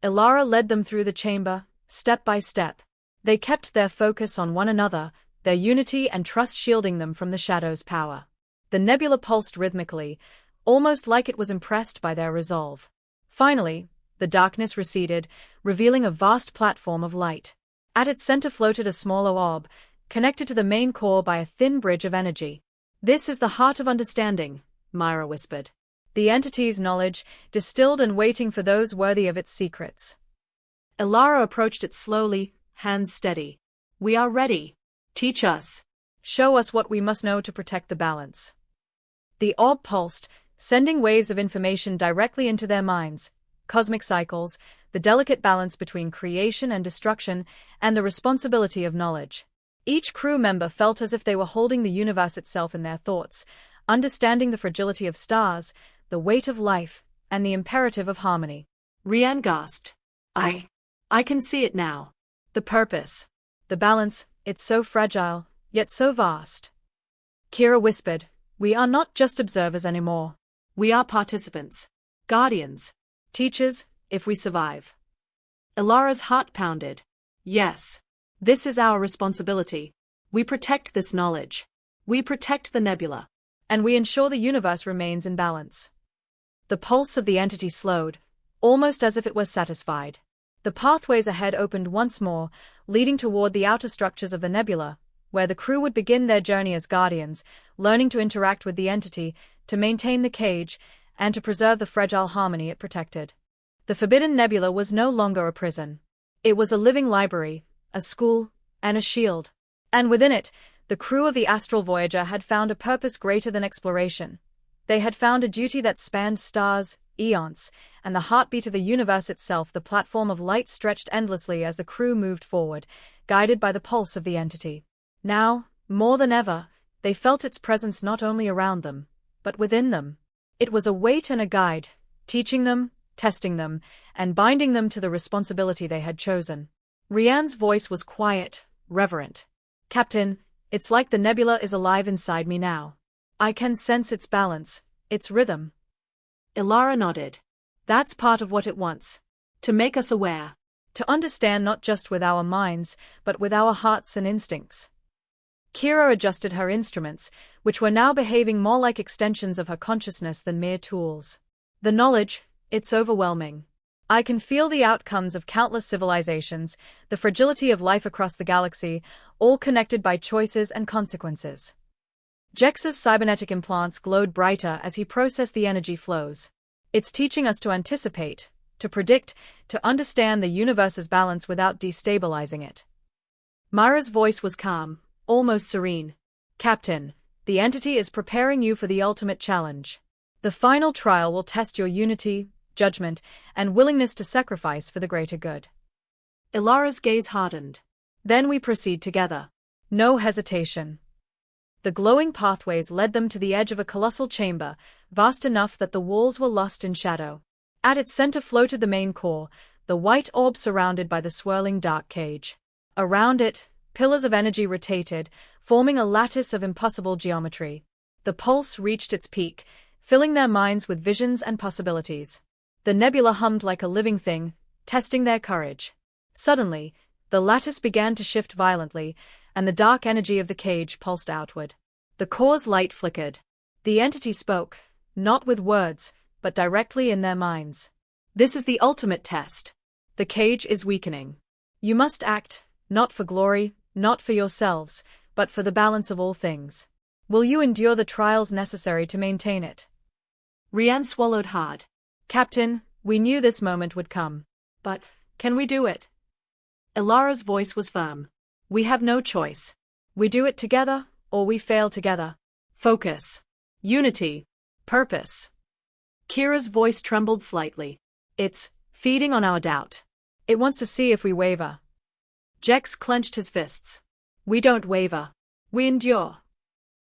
A: Elara led them through the chamber, step by step. They kept their focus on one another, their unity and trust shielding them from the shadow's power. The nebula pulsed rhythmically, almost like it was impressed by their resolve. Finally, the darkness receded, revealing a vast platform of light. At its center floated a smaller orb, connected to the main core by a thin bridge of energy.
B: This is the heart of understanding, Myra whispered.
A: The entity's knowledge, distilled and waiting for those worthy of its secrets.
B: Elara approached it slowly, hands steady. We are ready. Teach us.
A: Show us what we must know to protect the balance. The orb pulsed, sending waves of information directly into their minds. Cosmic cycles, the delicate balance between creation and destruction, and the responsibility of knowledge. Each crew member felt as if they were holding the universe itself in their thoughts, understanding the fragility of stars, the weight of life, and the imperative of harmony.
B: Rian gasped. I can see it now.
A: The purpose. The balance, it's so fragile, yet so vast. Kira whispered, we are not just observers anymore.
B: We are participants. Guardians.
A: Teachers, if we survive.
B: Elara's heart pounded. Yes. This is our responsibility. We protect this knowledge. We protect the nebula.
A: And we ensure the universe remains in balance. The pulse of the entity slowed, almost as if it was satisfied. The pathways ahead opened once more, leading toward the outer structures of the nebula, where the crew would begin their journey as guardians, learning to interact with the entity, to maintain the cage, and to preserve the fragile harmony it protected. The Forbidden Nebula was no longer a prison. It was a living library, a school, and a shield. And within it, the crew of the Astral Voyager had found a purpose greater than exploration. They had found a duty that spanned stars, eons, and the heartbeat of the universe itself. The platform of light stretched endlessly as the crew moved forward, guided by the pulse of the entity. Now, more than ever, they felt its presence not only around them, but within them. It was a weight and a guide, teaching them, testing them, and binding them to the responsibility they had chosen. Rian's voice was quiet, reverent. Captain, it's like the nebula is alive inside me now. I can sense its balance, its rhythm.
B: Elara nodded. That's part of what it wants. To make us aware.
A: To understand not just with our minds, but with our hearts and instincts. Kira adjusted her instruments, which were now behaving more like extensions of her consciousness than mere tools. The knowledge, it's overwhelming. I can feel the outcomes of countless civilizations, the fragility of life across the galaxy, all connected by choices and consequences. Jex's cybernetic implants glowed brighter as he processed the energy flows. It's teaching us to anticipate, to predict, to understand the universe's balance without destabilizing it. Myra's voice was calm, almost serene. Captain, the entity is preparing you for the ultimate challenge. The final trial will test your unity, judgment, and willingness to sacrifice for the greater good.
B: Elara's gaze hardened.
A: Then we proceed together. No hesitation. The glowing pathways led them to the edge of a colossal chamber, vast enough that the walls were lost in shadow. At its center floated the main core, the white orb surrounded by the swirling dark cage. Around it, pillars of energy rotated, forming a lattice of impossible geometry. The pulse reached its peak, filling their minds with visions and possibilities. The nebula hummed like a living thing, testing their courage. Suddenly, the lattice began to shift violently, and the dark energy of the cage pulsed outward. The core's light flickered. The entity spoke, not with words, but directly in their minds. This is the ultimate test. The cage is weakening. You must act, not for glory, not for yourselves, but for the balance of all things. Will you endure the trials necessary to maintain it?
B: Rian swallowed hard.
A: Captain, we knew this moment would come.
B: But, can we do it? Elara's voice was firm.
A: We have no choice. We do it together, or we fail together.
B: Focus. Unity. Purpose. Kira's voice trembled slightly.
A: It's feeding on our doubt. It wants to see if we waver.
B: Jex clenched his fists.
A: We don't waver. We endure.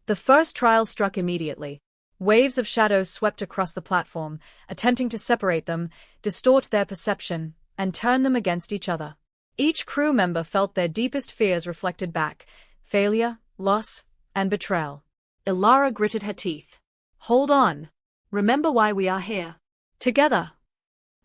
A: The first trial struck immediately. Waves of shadows swept across the platform, attempting to separate them, distort their perception, and turn them against each other. Each crew member felt their deepest fears reflected back: failure, loss, and betrayal.
B: Elara gritted her teeth. Hold on. Remember why we are here.
A: Together.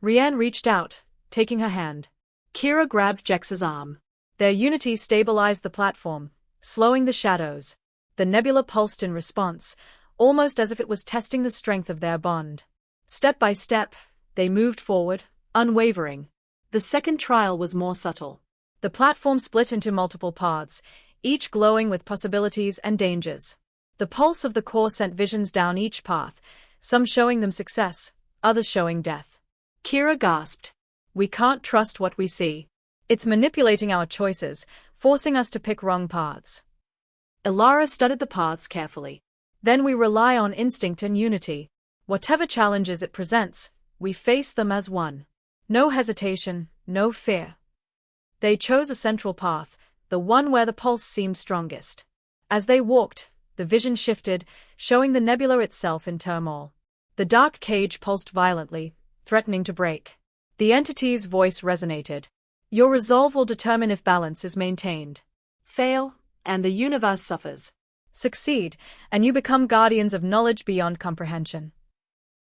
A: Rian reached out, taking her hand.
B: Kira grabbed Jex's arm.
A: Their unity stabilized the platform, slowing the shadows. The nebula pulsed in response, almost as if it was testing the strength of their bond. Step by step, they moved forward, unwavering.
B: The second trial was more subtle.
A: The platform split into multiple paths, each glowing with possibilities and dangers. The pulse of the core sent visions down each path, some showing them success, others showing death.
B: Kira gasped.
A: We can't trust what we see. It's manipulating our choices, forcing us to pick wrong paths.
B: Elara studied the paths carefully.
A: Then we rely on instinct and unity. Whatever challenges it presents, we face them as one. No hesitation, no fear. They chose a central path, the one where the pulse seemed strongest. As they walked, the vision shifted, showing the nebula itself in turmoil. The dark cage pulsed violently, threatening to break. The entity's voice resonated. Your resolve will determine if balance is maintained.
B: Fail, and the universe suffers.
A: Succeed, and you become guardians of knowledge beyond comprehension.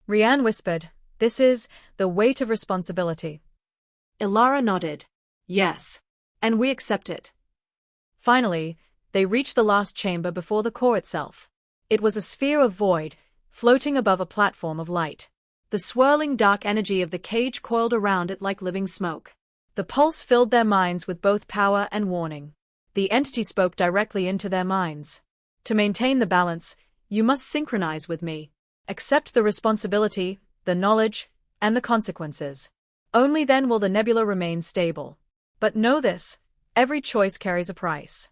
A: Rian whispered, this is the weight of responsibility.
B: Elara nodded. Yes. And we accept it.
A: Finally, they reached the last chamber before the core itself. It was a sphere of void, floating above a platform of light. The swirling dark energy of the cage coiled around it like living smoke. The pulse filled their minds with both power and warning. The entity spoke directly into their minds. To maintain the balance, you must synchronize with me. Accept the responsibility, the knowledge, and the consequences. Only then will the nebula remain stable. But know this, every choice carries a price.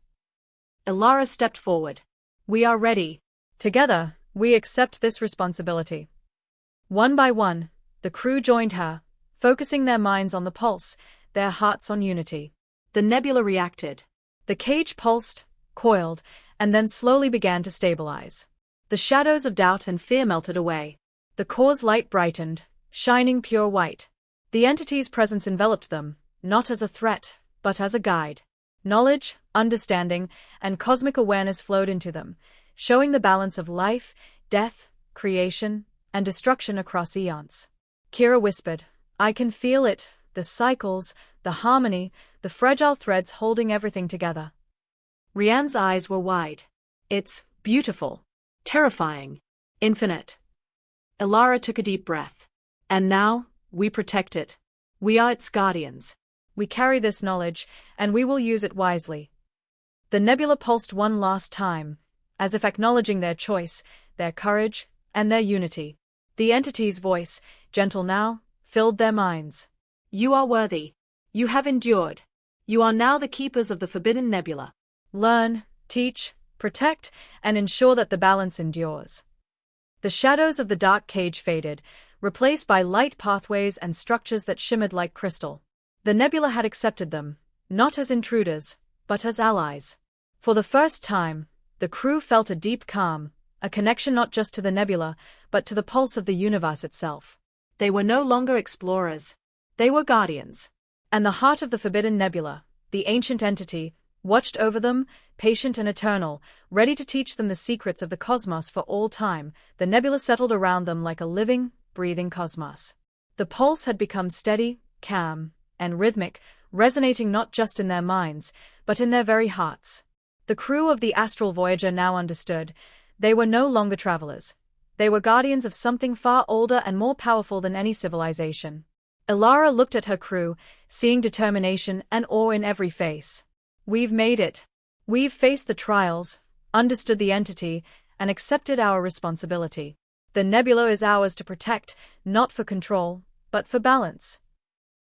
B: Elara stepped forward. We are ready.
A: Together, we accept this responsibility. One by one, the crew joined her, focusing their minds on the pulse, their hearts on unity.
B: The nebula reacted.
A: The cage pulsed, coiled, and then slowly began to stabilize. The shadows of doubt and fear melted away. The core's light brightened, shining pure white. The entity's presence enveloped them, not as a threat, but as a guide. Knowledge, understanding, and cosmic awareness flowed into them, showing the balance of life, death, creation, and destruction across eons. Kira whispered, I can feel it, the cycles, the harmony, the fragile threads holding everything together.
B: Rianne's eyes were wide. It's beautiful, terrifying, infinite. Elara took a deep breath. And now, we protect it. We are its guardians.
A: We carry this knowledge, and we will use it wisely. The nebula pulsed one last time, as if acknowledging their choice, their courage, and their unity. The entity's voice, gentle now, filled their minds.
B: You are worthy. You have endured. You are now the keepers of the Forbidden Nebula.
A: Learn, teach, protect, and ensure that the balance endures. The shadows of the dark cage faded, replaced by light pathways and structures that shimmered like crystal. The nebula had accepted them, not as intruders, but as allies. For the first time, the crew felt a deep calm, a connection not just to the nebula, but to the pulse of the universe itself.
B: They were no longer explorers. They were guardians.
A: And the heart of the Forbidden Nebula, the ancient entity, watched over them, patient and eternal, ready to teach them the secrets of the cosmos for all time. The nebula settled around them like a living, breathing cosmos. The pulse had become steady, calm, and rhythmic, resonating not just in their minds, but in their very hearts. The crew of the Astral Voyager now understood. They were no longer travelers. They were guardians of something far older and more powerful than any civilization. Elara looked at her crew, seeing determination and awe in every face. We've made it. We've faced the trials, understood the entity, and accepted our responsibility. The nebula is ours to protect, not for control, but for balance.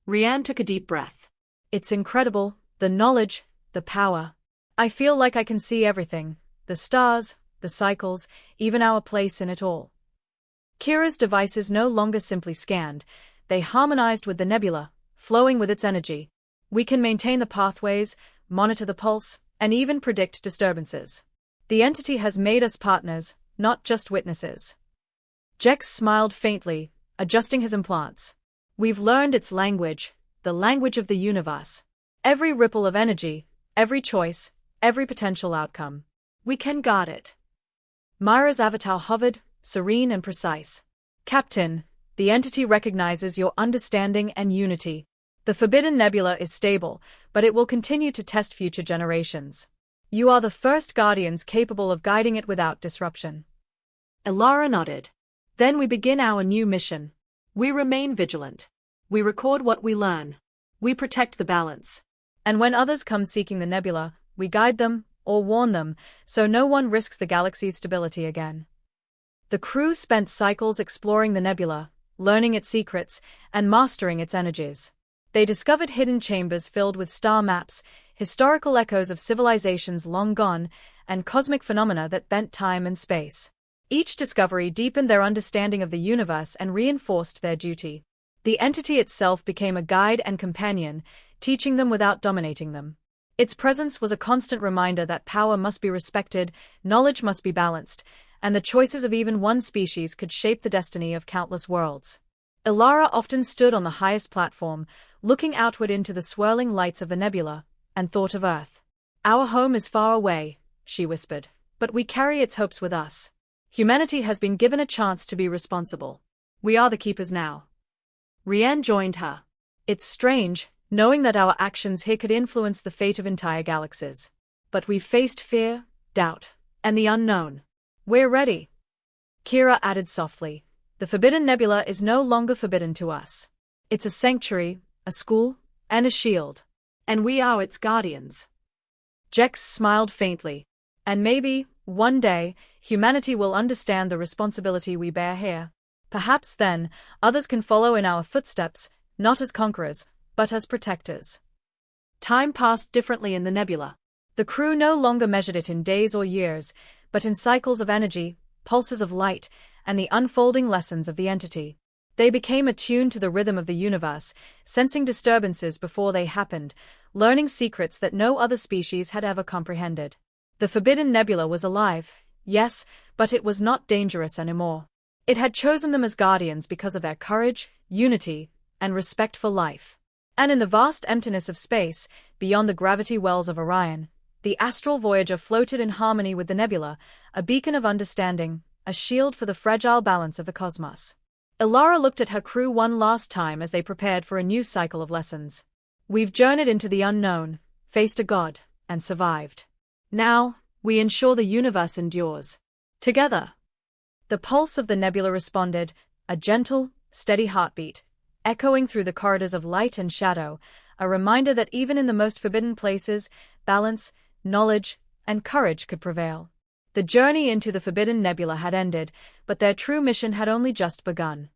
B: Rianne took a deep breath.
A: It's incredible, the knowledge, the power. I feel like I can see everything, the stars, the cycles, even our place in it all. Kira's devices no longer simply scanned, they harmonized with the nebula, flowing with its energy. We can maintain the pathways, monitor the pulse, and even predict disturbances. The entity has made us partners, not just witnesses. Jex smiled faintly, adjusting his implants. We've learned its language, the language of the universe. Every ripple of energy, every choice, every potential outcome. We can guard it. Myra's avatar hovered, serene and precise. Captain, the entity recognizes your understanding and unity. The Forbidden Nebula is stable, but it will continue to test future generations. You are the first guardians capable of guiding it without disruption.
B: Elara nodded. Then we begin our new mission. We remain vigilant. We record what we learn. We protect the balance.
A: And when others come seeking the nebula, we guide them, or warn them, so no one risks the galaxy's stability again. The crew spent cycles exploring the nebula, learning its secrets, and mastering its energies. They discovered hidden chambers filled with star maps, historical echoes of civilizations long gone, and cosmic phenomena that bent time and space. Each discovery deepened their understanding of the universe and reinforced their duty. The entity itself became a guide and companion, teaching them without dominating them. Its presence was a constant reminder that power must be respected, knowledge must be balanced, and the choices of even one species could shape the destiny of countless worlds. Elara often stood on the highest platform, looking outward into the swirling lights of the nebula, and thought of Earth. Our home is far away, she whispered, but we carry its hopes with us. Humanity has been given a chance to be responsible. We are the keepers now.
B: Rianne joined her.
A: It's strange, knowing that our actions here could influence the fate of entire galaxies. But we've faced fear, doubt, and the unknown. We're ready. Kira added softly. The Forbidden Nebula is no longer forbidden to us. It's a sanctuary, a school, and a shield.
B: And we are its guardians.
A: Jex smiled faintly. And maybe, one day, humanity will understand the responsibility we bear here. Perhaps then, others can follow in our footsteps, not as conquerors, but as protectors.
B: Time passed differently in the nebula.
A: The crew no longer measured it in days or years, but in cycles of energy, pulses of light, and the unfolding lessons of the entity. They became attuned to the rhythm of the universe, sensing disturbances before they happened, learning secrets that no other species had ever comprehended. The Forbidden Nebula was alive, yes, but it was not dangerous anymore. It had chosen them as guardians because of their courage, unity, and respect for life. And in the vast emptiness of space, beyond the gravity wells of Orion, the Astral Voyager floated in harmony with the nebula, a beacon of understanding, a shield for the fragile balance of the cosmos. Elara looked at her crew one last time as they prepared for a new cycle of lessons. We've journeyed into the unknown, faced a god, and survived. Now, we ensure the universe endures. Together. The pulse of the nebula responded, a gentle, steady heartbeat, echoing through the corridors of light and shadow, a reminder that even in the most forbidden places, balance, knowledge, and courage could prevail. The journey into the Forbidden Nebula had ended, but their true mission had only just begun.